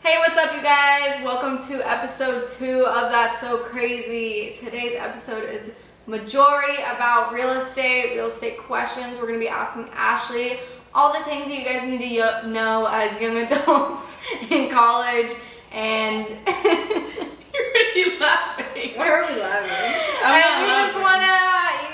Hey, what's up, you guys? Welcome to episode 2 of That's So Crazy. Today's episode is majority about real estate questions. We're going to be asking Ashley all the things that you guys need to know as young adults in college. And you're really laughing. Why are we laughing? And we just want to,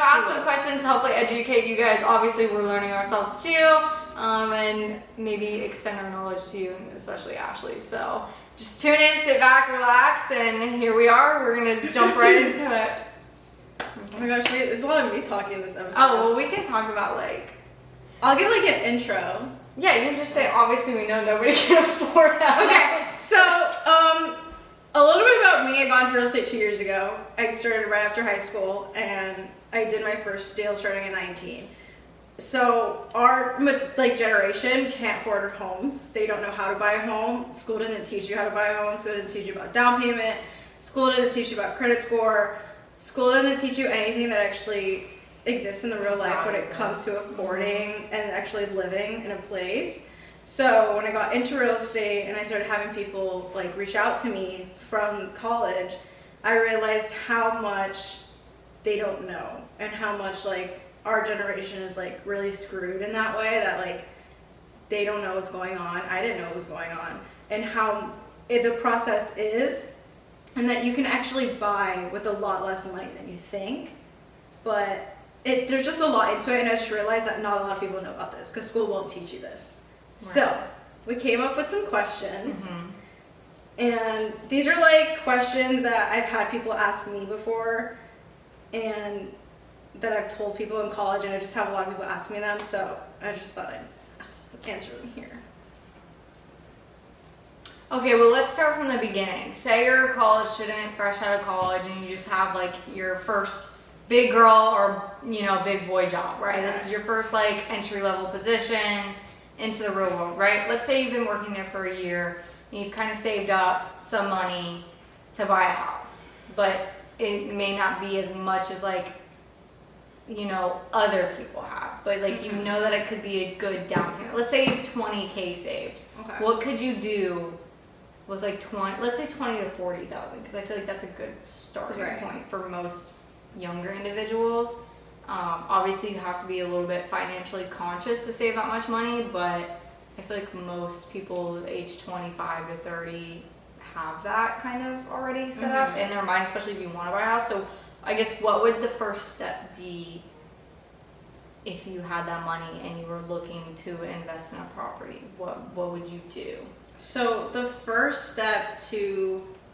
ask some questions to hopefully educate you guys. Obviously, we're learning ourselves too. And maybe extend our knowledge to you, especially Ashley. So just tune in, sit back, relax, and here we are. We're going to jump right into it. Oh my gosh, there's a lot of me talking in this episode. Oh, well, we can talk about, I'll give, an intro. Yeah, you can just say, obviously, we know nobody can afford that. Okay, so, a little bit about me. I got into real estate 2 years ago. I started right after high school, and I did my first deal starting at 19. So our generation can't afford homes. They don't know how to buy a home. School doesn't teach you how to buy a home. School doesn't teach you about down payment. School doesn't teach you about credit score. School doesn't teach you anything that actually exists in the real life when it comes to affording and actually living in a place. So when I got into real estate and I started having people reach out to me from college, I realized how much they don't know and how much our generation is really screwed in that way that they don't know what's going on. I didn't know what was going on and how the process is, and that you can actually buy with a lot less money than you think. But there's just a lot into it, and I just realized that not a lot of people know about this because school won't teach you this. Right. So we came up with some questions, and these are questions that I've had people ask me before, and that I've told people in college, and I just have a lot of people ask me them, so I just thought I'd answer them here. Okay, well, let's start from the beginning. Say you're a college student, fresh out of college, and you just have your first big girl or big boy job, right? Okay. This is your first entry level position into the real world, right? Let's say you've been working there for a year, and you've kind of saved up some money to buy a house, but it may not be as much as other people have, but you know that it could be a good down payment. Let's say you have $20K saved. Okay. What could you do with let's say 20 to 40,000, because I feel that's a good starting point for most younger individuals. Obviously you have to be a little bit financially conscious to save that much money, but I feel most people age 25 to 30 have that kind of already set up in their mind, especially if you want to buy a house. So I guess what would the first step be if you had that money and you were looking to invest in a property? What would you do? So the first step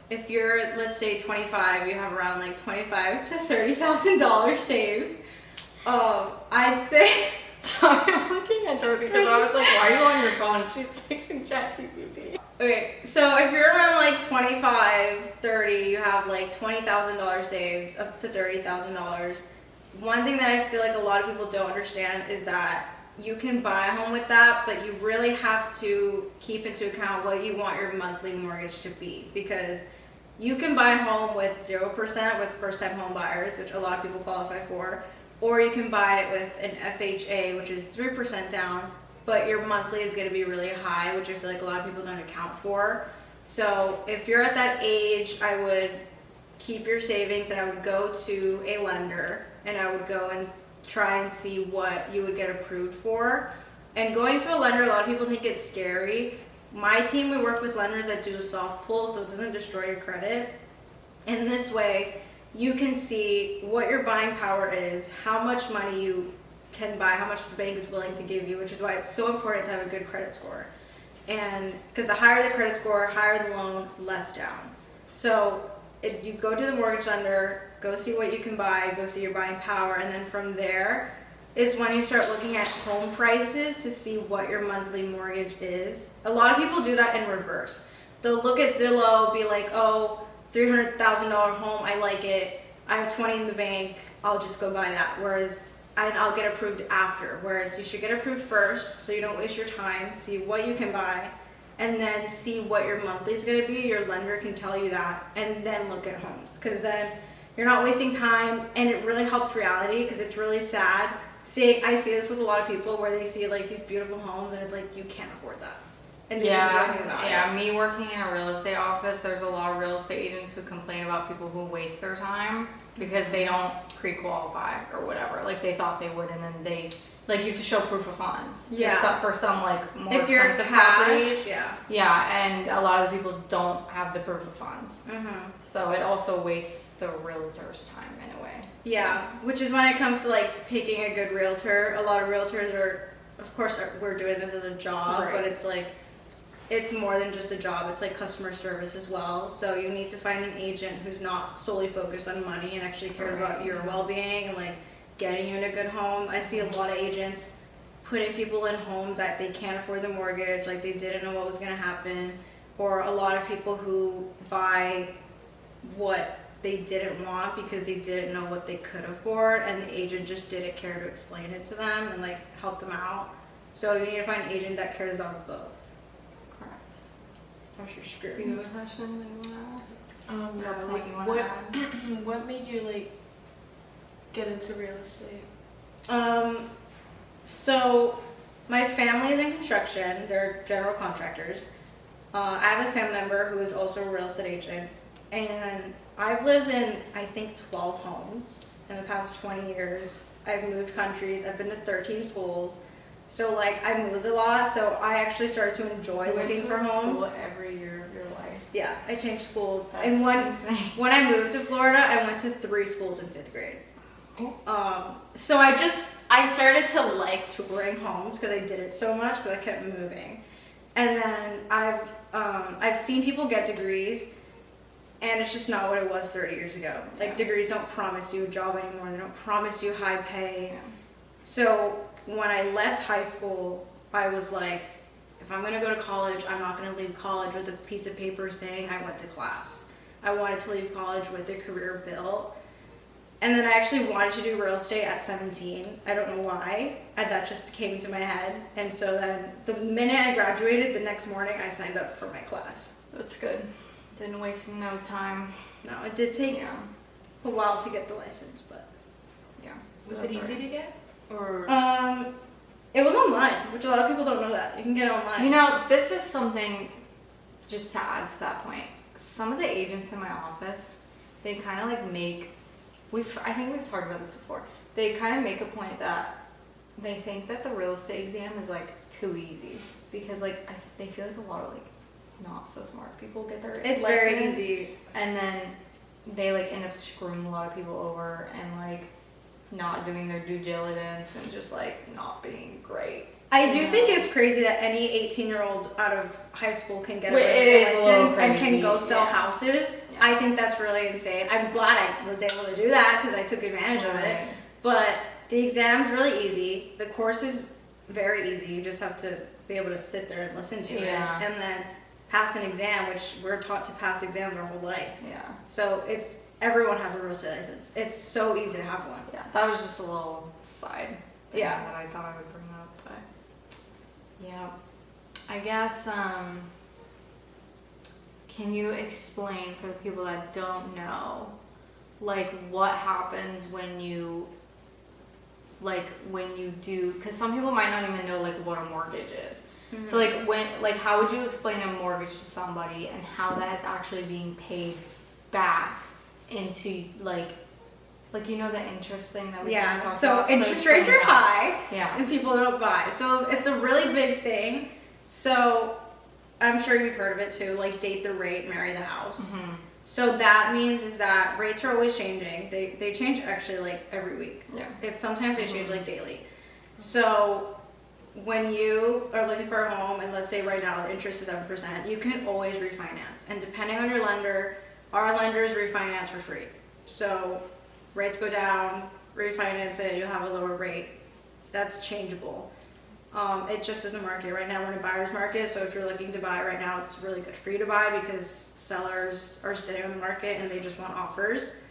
if you're, let's say 25, you have around $25,000 to $30,000 saved. I'd say. Sorry, I'm looking at Dorothy because I was why are you on your phone? She's texting ChatGPT. Okay, so if you're around 25, 30, you have $20,000 saved, up to $30,000. One thing that I feel a lot of people don't understand is that you can buy a home with that, but you really have to keep into account what you want your monthly mortgage to be, because you can buy a home with 0% with first-time home buyers, which a lot of people qualify for, or you can buy it with an FHA, which is 3% down, but your monthly is going to be really high, which I feel a lot of people don't account for. So if you're at that age, I would keep your savings and I would go to a lender and I would go and try and see what you would get approved for. And going to a lender, a lot of people think it's scary. My team, we work with lenders that do a soft pull, so it doesn't destroy your credit. And this way, you can see what your buying power is, how much money you can buy, how much the bank is willing to give you, which is why it's so important to have a good credit score. And because the higher the credit score, higher the loan, less down. So if you go to the mortgage lender, go see what you can buy, go see your buying power, and then from there is when you start looking at home prices to see what your monthly mortgage is. A lot of people do that in reverse. They'll look at Zillow, be oh, $300,000 home, I like it, I have 20 in the bank, I'll just go buy that. Whereas I'll get approved after. Whereas you should get approved first so you don't waste your time, see what you can buy, and then see what your monthly is going to be. Your lender can tell you that, and then look at homes, because then you're not wasting time, and it really helps reality, because it's really sad. I see this with a lot of people where they see these beautiful homes and it's you can't afford that. and they enjoy doing that. Yeah, me working in a real estate office, there's a lot of real estate agents who complain about people who waste their time because they don't pre-qualify or whatever. Like they thought they would, and then they like you have to show proof of funds. For some like more if you're expensive cash, properties. yeah. Yeah, and a lot of the people don't have the proof of funds. Mm-hmm. So it also wastes the realtor's time in a way. Yeah, which is when it comes to like picking a good realtor. A lot of realtors are, of course, we're doing this as a job, Right. but it's like, it's more than just a job. It's like customer service as well. So you need to find an agent who's not solely focused on money and actually cares about your well-being and like getting you in a good home. I see a lot of agents putting people in homes that they can't afford the mortgage, like they didn't know what was going to happen, or a lot of people who buy what they didn't want because they didn't know what they could afford, and the agent just didn't care to explain it to them and like help them out. So you need to find an agent that cares about both. Correct. Or you're screwed. Do you have a question that you want to ask? Yeah, Or like you wanna what add? what made you like get into real estate? So my family is in construction. They're general contractors. I have a family member who is also a real estate agent, and I've lived in, I think, 12 homes in the past 20 years. I've moved countries. I've been to 13 schools. So, like, I moved a lot, so I actually started to enjoy looking for homes. Every year of your life. Yeah, I changed schools. That's and insane. when I moved to Florida, I went to 3 schools in 5th grade. So I started to like touring homes because I did it so much because I kept moving. And then I've seen people get degrees, and it's just not what it was 30 years ago. Like, degrees don't promise you a job anymore. They don't promise you high pay. Yeah. So when I left high school, I was like, if I'm going to go to college, I'm not going to leave college with a piece of paper saying I went to class. I wanted to leave college with a career built. And then I actually wanted to do real estate at 17. I don't know why. That just came into my head. And so then the minute I graduated, the next morning I signed up for my class. That's good. Didn't waste no time. No, it did take Yeah. a while to get the license, but Yeah. Was That's it easy right. to get? Or it was online, which a lot of people don't know that. You can get it online. You know, this is something, just to add to that point, some of the agents in my office, they kind of like make, I think we've talked about this before, they kind of make a point that they think that the real estate exam is like too easy because like they feel like a lot of like not so smart people get their It's lessons, very easy. and then they like end up screwing a lot of people over and like not doing their due diligence and just like not being great. I do think it's crazy that any 18-year-old out of high school can get a Wait, real it estate is a little license and can crazy, go sell yeah. houses. Yeah. I think that's really insane. I'm glad I was able to do that because I took advantage of it. Right. But the exam's really easy. The course is very easy. You just have to be able to sit there and listen to Yeah. it and then pass an exam, which we're taught to pass exams our whole life. Yeah. So everyone has a real estate license. It's so easy to have one. Yeah, that was just a little side thing Yeah. that I thought I would bring up, but yeah. I guess, can you explain for the people that don't know, like what happens when you do, because some people might not even know like what a mortgage is. Mm-hmm. So how would you explain a mortgage to somebody and how that is actually being paid back into like you know the interest thing that we Yeah, talked so about? interest rates are high Yeah. and people don't buy. So it's a really big thing. So I'm sure you've heard of it too, like date the rate, marry the house. Mm-hmm. So that means is that rates are always changing. They change actually like every week. Yeah. Sometimes they change like daily. So when you are looking for a home and let's say right now our interest is 7%, you can always refinance. And depending on your lender, our lenders refinance for free. So rates go down, refinance it, you'll have a lower rate. That's changeable. It just is the market. Right now we're in a buyer's market, so if you're looking to buy right now, it's really good for you to buy because sellers are sitting on the market and they just want offers.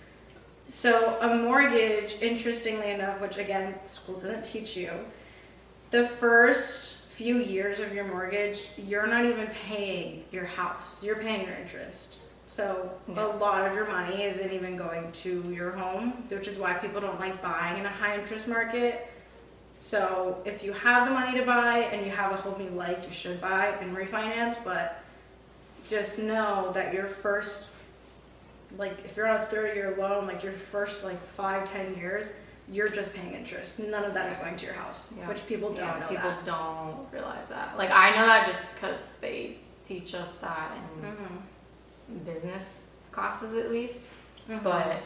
So a mortgage, interestingly enough, which again, school doesn't teach you, the first few years of your mortgage, you're not even paying your house. You're paying your interest. So Yeah. a lot of your money isn't even going to your home, which is why people don't like buying in a high interest market. So if you have the money to buy and you have a home you like, you should buy and refinance, but just know that your first, like if you're on a 30-year loan, like your first like 5-10 years, you're just paying interest. None of that is going to your house, which people don't know. People don't realize that. Like I know that just because they teach us that in business classes at least. But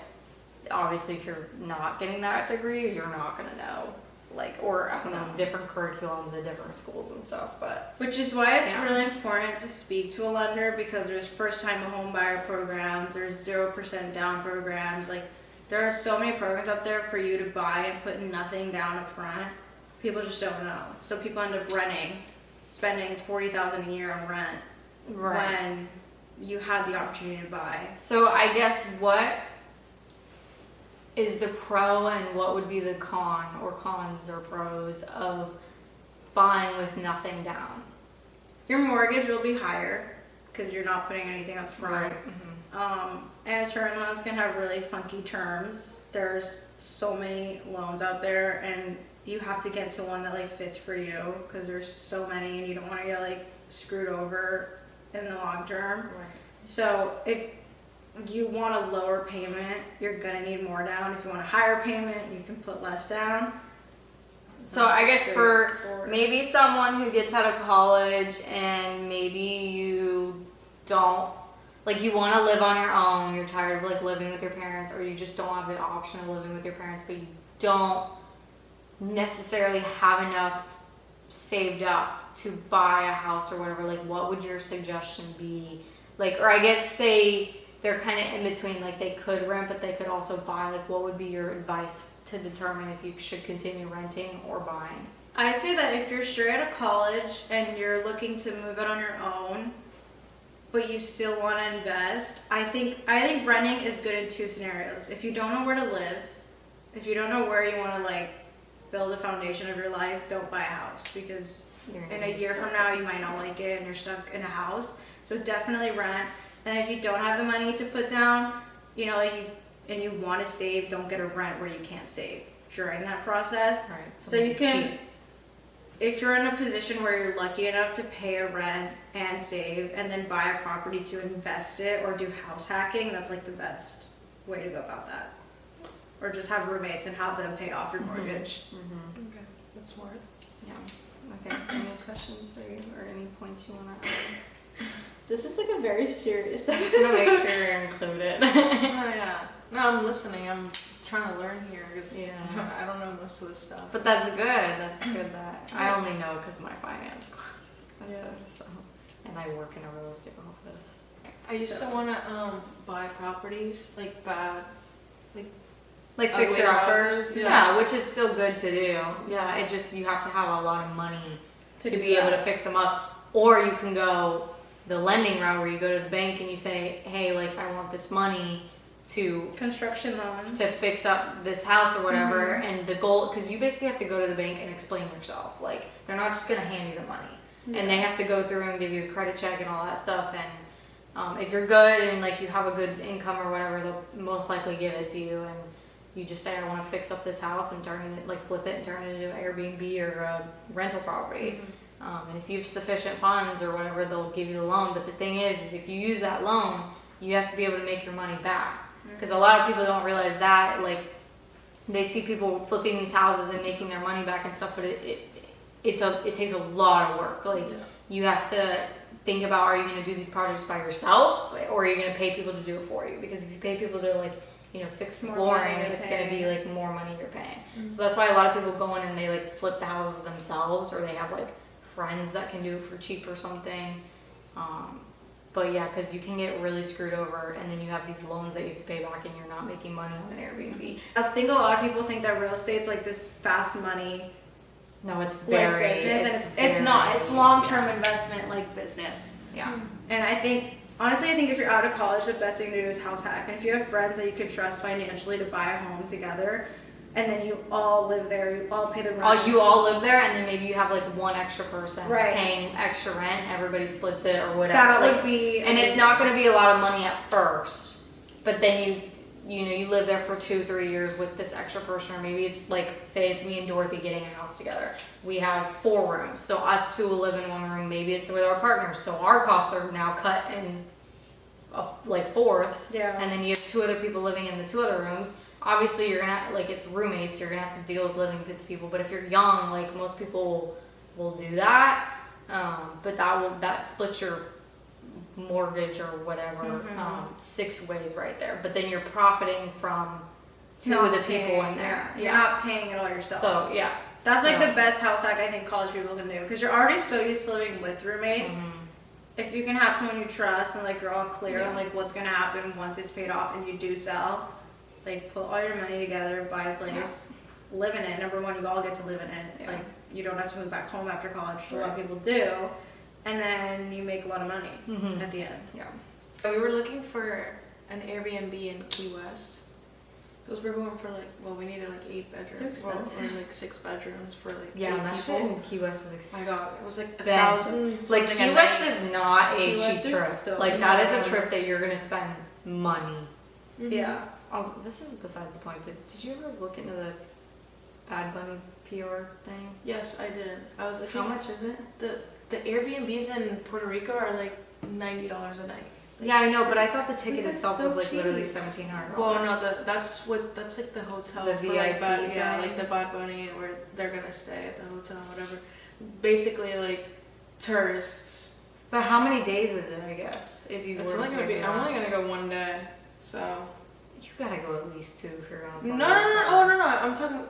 obviously if you're not getting that degree, you're not going to know. Like, or I don't know, different curriculums at different schools and stuff, but. Which is why it's really important to speak to a lender, because there's first time home buyer programs, there's 0% down programs, like there are so many programs out there for you to buy and put nothing down up front. People just don't know. So people end up renting, spending $40,000 a year on rent when you had the opportunity to buy. So I guess what is the pro and what would be the con or cons or pros of buying with nothing down? Your mortgage will be higher because you're not putting anything up front. And certain loans can have really funky terms. There's so many loans out there, and you have to get to one that like fits for you because there's so many, and you don't want to get like screwed over in the long term. So if you want a lower payment, you're gonna need more down. If you want a higher payment, you can put less down. So I guess for maybe someone who gets out of college and maybe you don't, like you want to live on your own, you're tired of like living with your parents, or you just don't have the option of living with your parents, but you don't necessarily have enough saved up to buy a house or whatever, like what would your suggestion be? Like, or I guess say they're kind of in between, like they could rent, but they could also buy. Like, what would be your advice to determine if you should continue renting or buying? I'd say that if you're straight out of college and you're looking to move out on your own, but you still want to invest, I think renting is good in two scenarios. If you don't know where to live, if you don't know where you want to like build a foundation of your life, don't buy a house, because in a year from now you might not like it and you're stuck in a house. So definitely rent. And if you don't have the money to put down, you know, like and you want to save, don't get a rent where you can't save during that process. Right. So you can, if you're in a position where you're lucky enough to pay a rent and save and then buy a property to invest it or do house hacking, that's like the best way to go about that. Or just have roommates and have them pay off your mortgage. Okay, that's smart. Yeah. Okay. Any questions for you or any points you want to add? This is like a very serious I just want to make sure you're included. Oh yeah. No, I'm listening. I'm trying to learn here because I don't know most of this stuff. But that's good. That's good that I only know because of my finance classes. So, and I work in a real estate office. I used to want to buy properties like bad, like fixer uppers. houses, Yeah, which is still good to do. Yeah, it just you have to have a lot of money to be able to fix them up, or you can go the lending route where you go to the bank and you say, hey, like I want this money to construction loans to fix up this house or whatever. And the goal, because you basically have to go to the bank and explain yourself. Like they're not just gonna hand you the money, and they have to go through and give you a credit check and all that stuff. And if you're good and like you have a good income or whatever, they'll most likely give it to you. And you just say, I want to fix up this house and turn it, like flip it and turn it into an Airbnb or a rental property. And if you have sufficient funds or whatever, they'll give you the loan. But the thing is if you use that loan, you have to be able to make your money back. Because a lot of people don't realize that. Like, they see people flipping these houses and making their money back and stuff, but it takes a lot of work. Like, you have to think about, are you going to do these projects by yourself, or are you going to pay people to do it for you? Because if you pay people to, like, you know, fix flooring, it's going to be like more money you're paying. So that's why a lot of people go in and they like flip the houses themselves, or they have like friends that can do it for cheap or something. But yeah, because you can get really screwed over, and then you have these loans that you have to pay back, and you're not making money on an Airbnb. I think a lot of people think that real estate's like this fast money. No, it's very like business, and it's not. It's long-term investment like business. Yeah. And I think if you're out of college, the best thing to do is house hack. And if you have friends that you can trust financially to buy a home together, and then you all live there, you all pay the rent. You all live there, and then maybe you have like one extra person right. paying extra rent. Everybody splits it or whatever. That would be, and it's not going to be a lot of money at first, but then you live there for 2-3 years with this extra person, or maybe it's like, say it's me and Dorothy getting a house together. We have 4 rooms, so us 2 will live in 1 room. Maybe it's with our partners, so our costs are now cut in like fourths. Yeah. And then you have 2 other people living in the 2 other rooms. Obviously, you're gonna like it's roommates. You're gonna have to deal with living with people. But if you're young, like most people will do that. But that splits your mortgage or whatever 6 ways right there. But then you're profiting from 2 of the people in there. You're not paying it all yourself. So yeah, that's like the best house hack I think college people can do, because you're already so used to living with roommates. If you can have someone you trust and like you're all clear on like what's gonna happen once it's paid off and you do sell, like put all your money together, buy a place, live in it. Number one, you all get to live in it. Yeah. Like you don't have to move back home after college, which a lot of people do, and then you make a lot of money at the end. Yeah. We were looking for an Airbnb in Key West. Because we're going for like, well, we needed like 8 bedrooms. They're Or expensive. like 6 bedrooms for like Yeah, 8 that shit people. in Key West is My God, it was like expensive. $1,000. Like Key West is not a Key cheap West is trip. so Like that is a expensive. trip that you're gonna spend money. Yeah. Oh, this is besides the point. But did you ever look into the Bad Bunny PR thing? Yes, I did. I was looking. How much is it? The Airbnbs in Puerto Rico are like $90 a night. Yeah, I know, but I thought the ticket That's itself so was like cheap. literally $1,700. Well, no, that's like the hotel. The for VIP like thing. like the Bad Bunny where they're gonna stay at the hotel, whatever. Basically, like tourists. But how many days is it? I guess if you It's were only gonna be. I'm only gonna go 1 day, so. You gotta go at least 2 if you're gonna. No. Oh no. I'm talking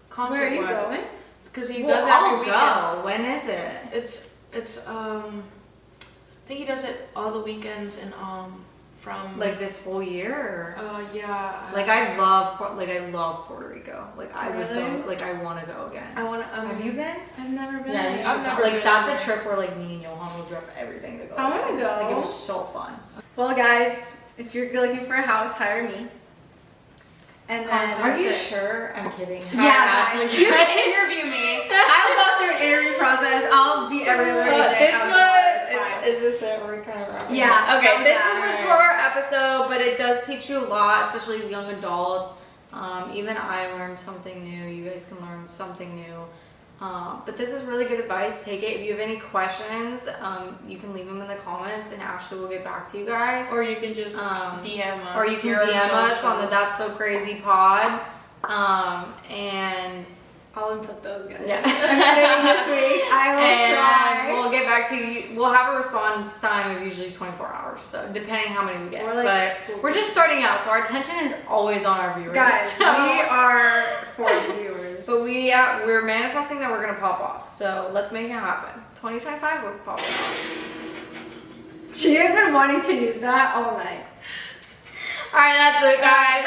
concert. Where are you going? Because he Well, does it every I'll weekend. go. When is it? It's I think he does it all the weekends and from Like this whole year? Or? yeah. Like I love Puerto Rico. Like I would Really? go. Like I want to go again. I want to. Have you been? I've never been. Yeah, you should I've go. never Like been that's there. a trip where like me and Johan will drop everything to go. I wanna again. go. Like it was so fun. Well, guys, if you're looking for a house, hire me. And then Contact Are you That's it. sure? I'm kidding. Yeah, Ashley. guys, you can interview me. I'll go through an interview process. I'll be every other agent. This I'll was do it. It's fine. is this it? We're kind of wrapping Yeah, up. Okay, that was this that. was a short episode, but it does teach you a lot, especially as young adults. Even I learned something new. You guys can learn something new. But this is really good advice. Take it. If you have any questions, you can leave them in the comments, and Ashley will get back to you guys. Or you can just DM us. Or you can Your DM us on the socials. That's So Crazy pod. And I'll input those guys. yeah. This week, I will And try. we'll get back to you. We'll have a response time of usually 24 hours, so depending how many we get. We're like but school we're just starting out, so our attention is always on our viewers. Guys, so. we are for viewers. But we're manifesting that we're gonna pop off. So let's make it happen. 2025, we're popping off. She has been wanting to use that all night. All right, that's it, guys.